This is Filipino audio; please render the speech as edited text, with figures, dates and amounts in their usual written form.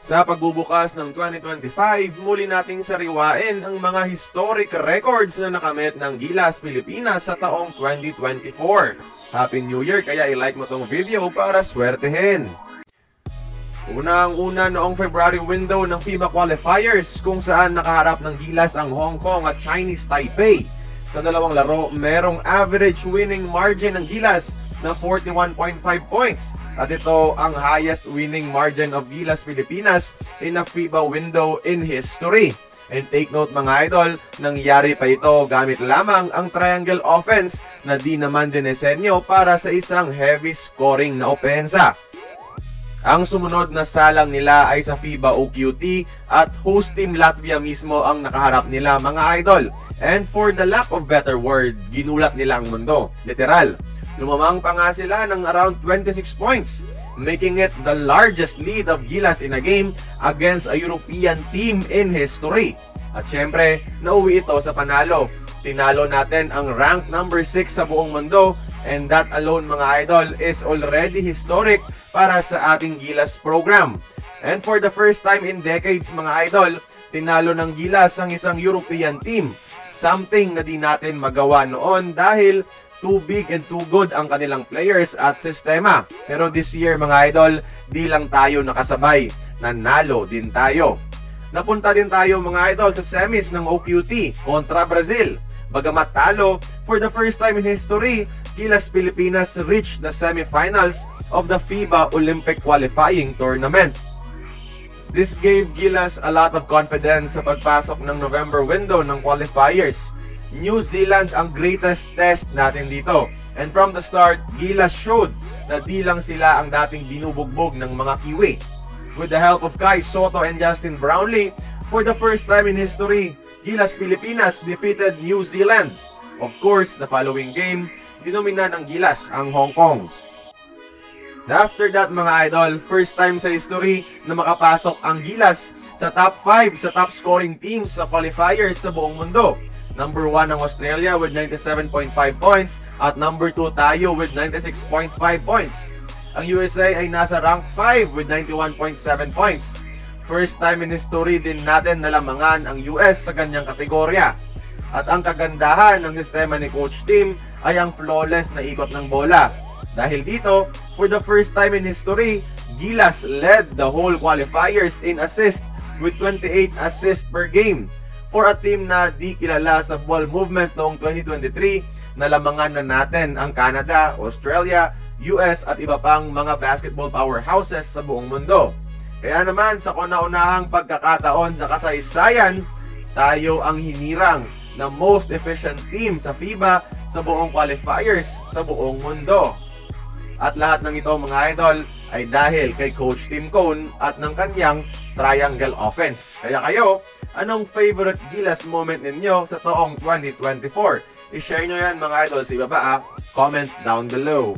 Sa pagbubukas ng 2025, muli nating sariwain ang mga historic records na nakamit ng Gilas Pilipinas sa taong 2024. Happy New Year, kaya i-like mo tong video para swertehin. Unang-una noong February window ng FIBA qualifiers kung saan nakaharap ng Gilas ang Hong Kong at Chinese Taipei. Sa dalawang laro, merong average winning margin ng Gilas na 41.5 points. At ito ang highest winning margin of Gilas Pilipinas in a FIBA window in history. And take note mga idol, nangyari pa ito gamit lamang ang triangle offense na di naman dinesenyo para sa isang heavy scoring na opensa. Ang sumunod na salang nila ay sa FIBA OQT at host team Latvia mismo ang nakaharap nila mga idol. And for the lack of better word, ginulat nila ang mundo. Literal. Lumamang pa nga sila ng around 26 points, making it the largest lead of Gilas in a game against a European team in history. At syempre, nauwi ito sa panalo. Tinalo natin ang ranked number 6 sa buong mundo, and that alone mga idol is already historic para sa ating Gilas program. And for the first time in decades mga idol, tinalo ng Gilas ang isang European team. Something na di natin magawa noon dahil too big and too good ang kanilang players at sistema. Pero this year mga idol, di lang tayo nakasabay, nanalo din tayo. Napunta din tayo mga idol sa semis ng OQT kontra Brazil. Bagamat talo, for the first time in history, Gilas Pilipinas reached the semifinals of the FIBA Olympic Qualifying Tournament. This gave Gilas a lot of confidence sa pagpasok ng November window ng qualifiers. New Zealand ang greatest test natin dito. And from the start, Gilas showed na di lang sila ang dating binubugbog ng mga Kiwi. With the help of Kai Soto and Justin Brownlee, for the first time in history, Gilas Pilipinas defeated New Zealand. Of course, the following game, dinomina ng Gilas ang Hong Kong. After that mga idol, first time sa history na makapasok ang Gilas sa top 5 sa top scoring teams sa qualifiers sa buong mundo. Number 1 ang Australia with 97.5 points at number 2 tayo with 96.5 points. Ang USA ay nasa rank 5 with 91.7 points. First time in history din natin nalamangan ang US sa ganyang kategorya. At ang kagandahan ng sistema ni Coach Tim ay ang flawless na ikot ng bola. Dahil dito, for the first time in history, Gilas led the whole qualifiers in assist with 28 assists per game. For a team na di kilala sa ball movement noong 2023, nalamangan na natin ang Canada, Australia, US at iba pang mga basketball powerhouses sa buong mundo. Kaya naman sa kauna-unahang pagkakataon sa kasaysayan, tayo ang hinirang na most efficient team sa FIBA sa buong qualifiers sa buong mundo. At lahat ng ito mga idol ay dahil kay Coach Tim Cone at ng kanyang triangle offense. Kaya kayo, anong favorite Gilas moment ninyo sa taong 2024? I-share nyo yan mga idol sa ibaba. Comment down below.